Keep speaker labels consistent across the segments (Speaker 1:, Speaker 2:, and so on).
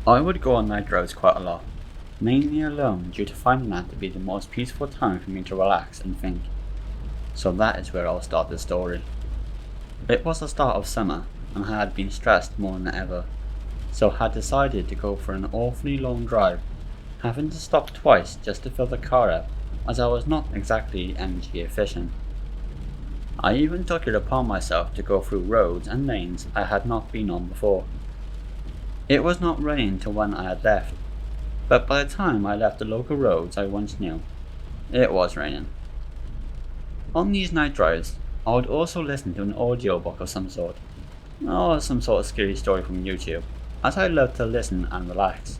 Speaker 1: I would go on night drives quite a lot, mainly alone due to finding that to be the most peaceful time for me to relax and think. So that is where I'll start this story. It was the start of summer and I had been stressed more than ever, so had decided to go for an awfully long drive, having to stop twice just to fill the car up as I was not exactly energy efficient. I even took it upon myself to go through roads and lanes I had not been on before. It was not raining till when I had left, but by the time I left the local roads I once knew, it was raining. On these night drives, I would also listen to an audiobook of some sort, or some sort of scary story from YouTube, as I loved to listen and relax,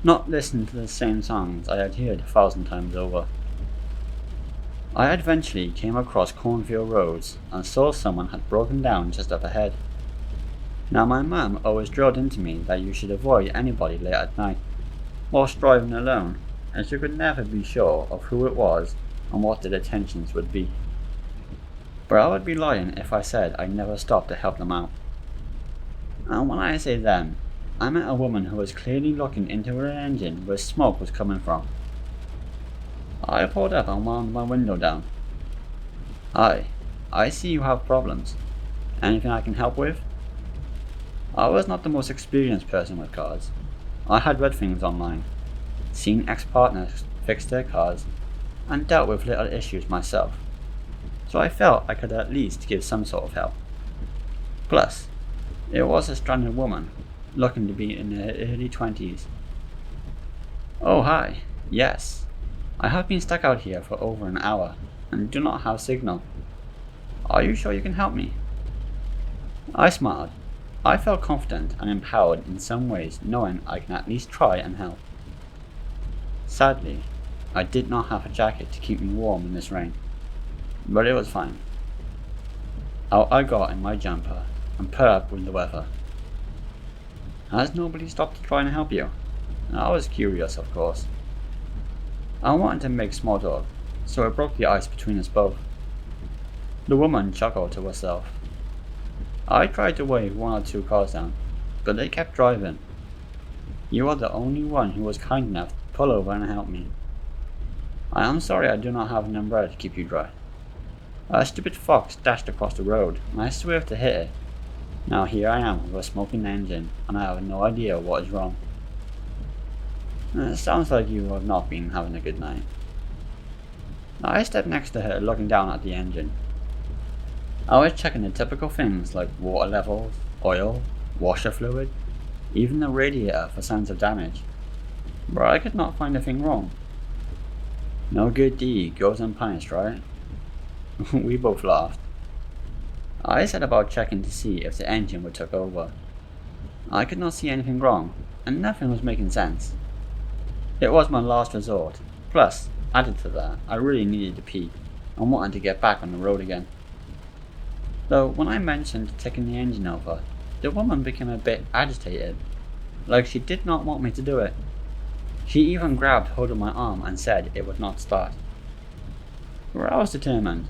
Speaker 1: not listen to the same songs I had heard 1,000 times over. I eventually came across cornfield roads and saw someone had broken down just up ahead. Now my mum always drilled into me that you should avoid anybody late at night, whilst driving alone, as you could never be sure of who it was and what their intentions would be. But I would be lying if I said I never stopped to help them out. And when I say them, I meant a woman who was clearly looking into her engine where smoke was coming from. I pulled up and wound my window down. "Hi, I see you have problems. Anything I can help with?" I was not the most experienced person with cars. I had read things online, seen ex-partners fix their cars, and dealt with little issues myself, so I felt I could at least give some sort of help. Plus, it was a stranded woman, looking to be in her early 20s. "Oh hi, yes. I have been stuck out here for over an hour, and do not have signal. Are you sure you can help me?" I smiled. I felt confident and empowered in some ways, knowing I can at least try and help. Sadly, I did not have a jacket to keep me warm in this rain, but it was fine. Out I got in my jumper and put up with the weather. "Has nobody stopped to try and help you?" I was curious, of course. I wanted to make small talk, so it broke the ice between us both. The woman chuckled to herself. I tried to wave one or two cars down, but they kept driving. "You are the only one who was kind enough to pull over and help me. I am sorry I do not have an umbrella to keep you dry. A stupid fox dashed across the road, and I swerved to hit it. Now here I am with a smoking engine, and I have no idea what is wrong. It sounds like you have not been having a good night." I stepped next to her, looking down at the engine. I was checking the typical things like water levels, oil, washer fluid, even the radiator for signs of damage, but I could not find a thing wrong. No good deed goes unpunished, right? We both laughed. I set about checking to see if the engine would took over. I could not see anything wrong, and nothing was making sense. It was my last resort, plus, added to that, I really needed to pee, and wanted to get back on the road again. Though when I mentioned taking the engine over, the woman became a bit agitated, like she did not want me to do it. She even grabbed hold of my arm and said it would not start. But I was determined.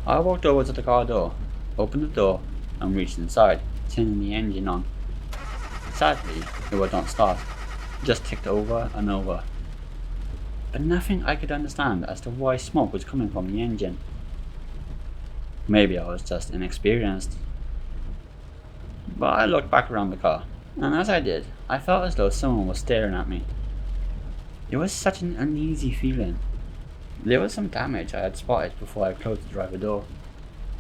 Speaker 1: I walked over to the car door, opened the door, and reached inside, turning the engine on. Sadly, it would not start, just ticked over and over. But nothing I could understand as to why smoke was coming from the engine. Maybe I was just inexperienced. But I looked back around the car, and as I did, I felt as though someone was staring at me. It was such an uneasy feeling. There was some damage I had spotted before I closed the driver door.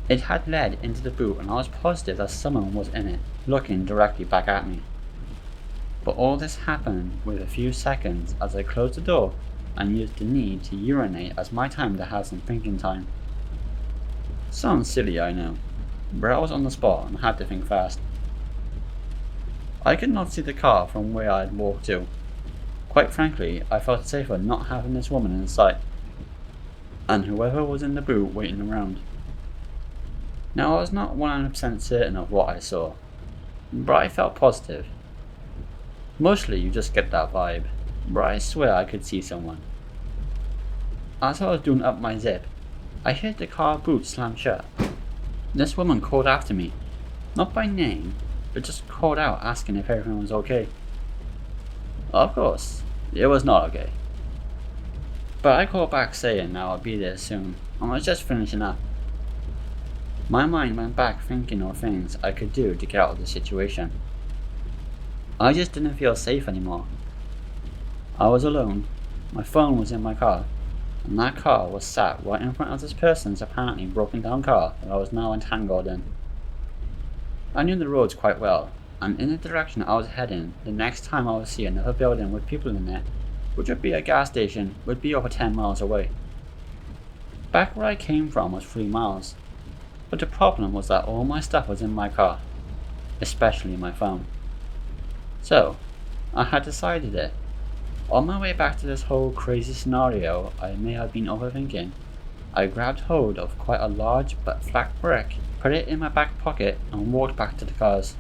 Speaker 1: It had led into the boot, and I was positive that someone was in it, looking directly back at me. But all this happened with a few seconds as I closed the door and used the need to urinate as my time to have some thinking time. Sounds silly, I know, but I was on the spot and had to think fast. I could not see the car from where I had walked to. Quite frankly, I felt safer not having this woman in sight, and whoever was in the boot waiting around. Now I was not 100% certain of what I saw, but I felt positive. Mostly you just get that vibe, but I swear I could see someone. As I was doing up my zip, I heard the car boot slam shut. This woman called after me, not by name, but just called out asking if everything was okay. Of course, it was not okay. But I called back saying I would be there soon, and was just finishing up. My mind went back thinking of things I could do to get out of the situation. I just didn't feel safe anymore. I was alone, my phone was in my car, and that car was sat right in front of this person's apparently broken down car that I was now entangled in. I knew the roads quite well, and in the direction I was heading, the next time I would see another building with people in it, which would be a gas station, would be over 10 miles away. Back where I came from was 3 miles, but the problem was that all my stuff was in my car, especially my phone. So, I had decided it. On my way back to this whole crazy scenario I may have been overthinking, I grabbed hold of quite a large but flat brick, put it in my back pocket, and walked back to the cars.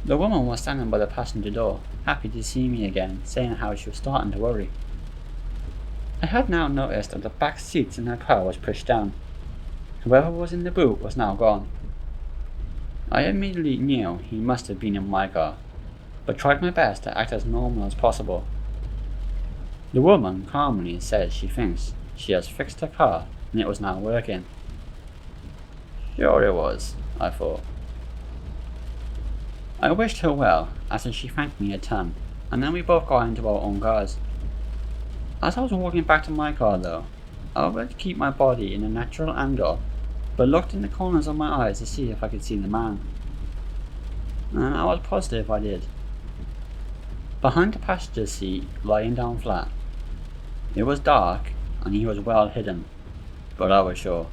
Speaker 1: The woman was standing by the passenger door, happy to see me again, saying how she was starting to worry. I had now noticed that the back seats in her car was pushed down. Whoever was in the boot was now gone. I immediately knew he must have been in my car, but tried my best to act as normal as possible. The woman calmly said she thinks she has fixed her car and it was now working. Sure it was, I thought. I wished her well, as she thanked me a ton, and then we both got into our own cars. As I was walking back to my car though, I would keep my body in a natural angle, but looked in the corners of my eyes to see if I could see the man. And I was positive I did. Behind the passenger seat, lying down flat. It was dark, and he was well hidden, but I was sure.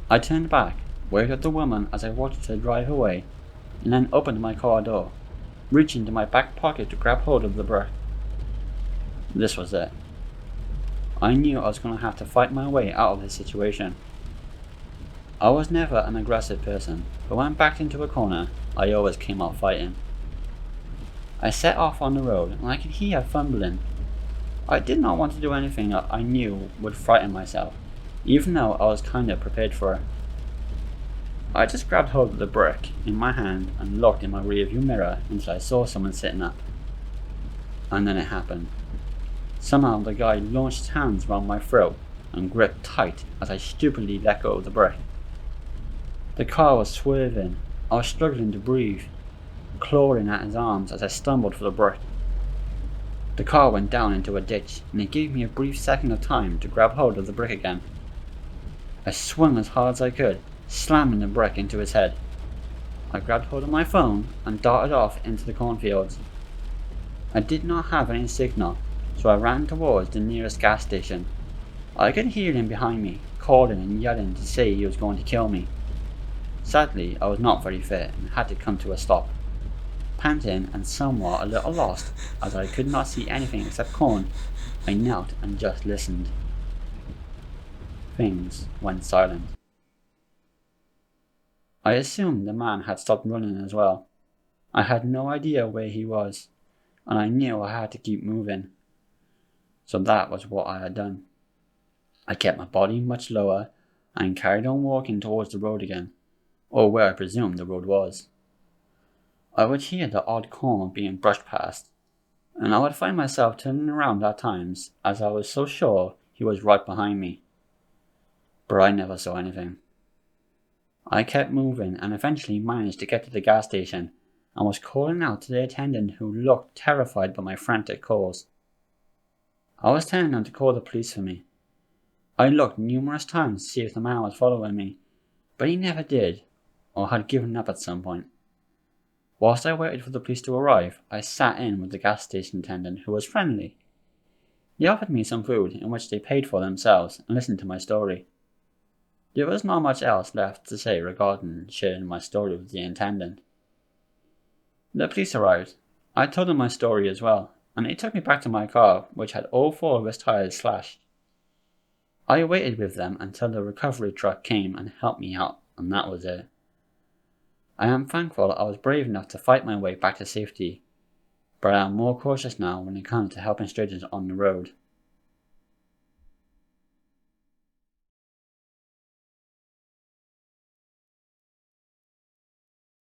Speaker 1: I turned back, waved at the woman as I watched her drive away, and then opened my car door, reaching into my back pocket to grab hold of the brick. This was it. I knew I was going to have to fight my way out of this situation. I was never an aggressive person, but when backed into a corner, I always came out fighting. I set off on the road, and I could hear fumbling. I did not want to do anything that I knew would frighten myself, even though I was kinda prepared for it. I just grabbed hold of the brick in my hand and looked in my rearview mirror until I saw someone sitting up. And then it happened. Somehow the guy launched his hands around my throat and gripped tight as I stupidly let go of the brick. The car was swerving. I was struggling to breathe, clawing at his arms as I stumbled for the brick. The car went down into a ditch, and it gave me a brief second of time to grab hold of the brick again. I swung as hard as I could, slamming the brick into his head. I grabbed hold of my phone and darted off into the cornfields. I did not have any signal, so I ran towards the nearest gas station. I could hear him behind me, calling and yelling to say he was going to kill me. Sadly, I was not very fit and had to come to a stop. Panting and somewhat a little lost, as I could not see anything except corn, I knelt and just listened. Things went silent. I assumed the man had stopped running as well. I had no idea where he was, and I knew I had to keep moving. So that was what I had done. I kept my body much lower and carried on walking towards the road again, or where I presumed the road was. I would hear the odd corn being brushed past, and I would find myself turning around at times as I was so sure he was right behind me. But I never saw anything. I kept moving and eventually managed to get to the gas station and was calling out to the attendant who looked terrified by my frantic calls. I was telling him to call the police for me. I looked numerous times to see if the man was following me, but he never did, or had given up at some point. Whilst I waited for the police to arrive, I sat in with the gas station attendant who was friendly. He offered me some food in which they paid for themselves and listened to my story. There was not much else left to say regarding sharing my story with the attendant. The police arrived. I told them my story as well, and they took me back to my car, which had all 4 of its tires slashed. I waited with them until the recovery truck came and helped me out, and that was it. I am thankful I was brave enough to fight my way back to safety, but I am more cautious now when it comes to helping strangers on the road.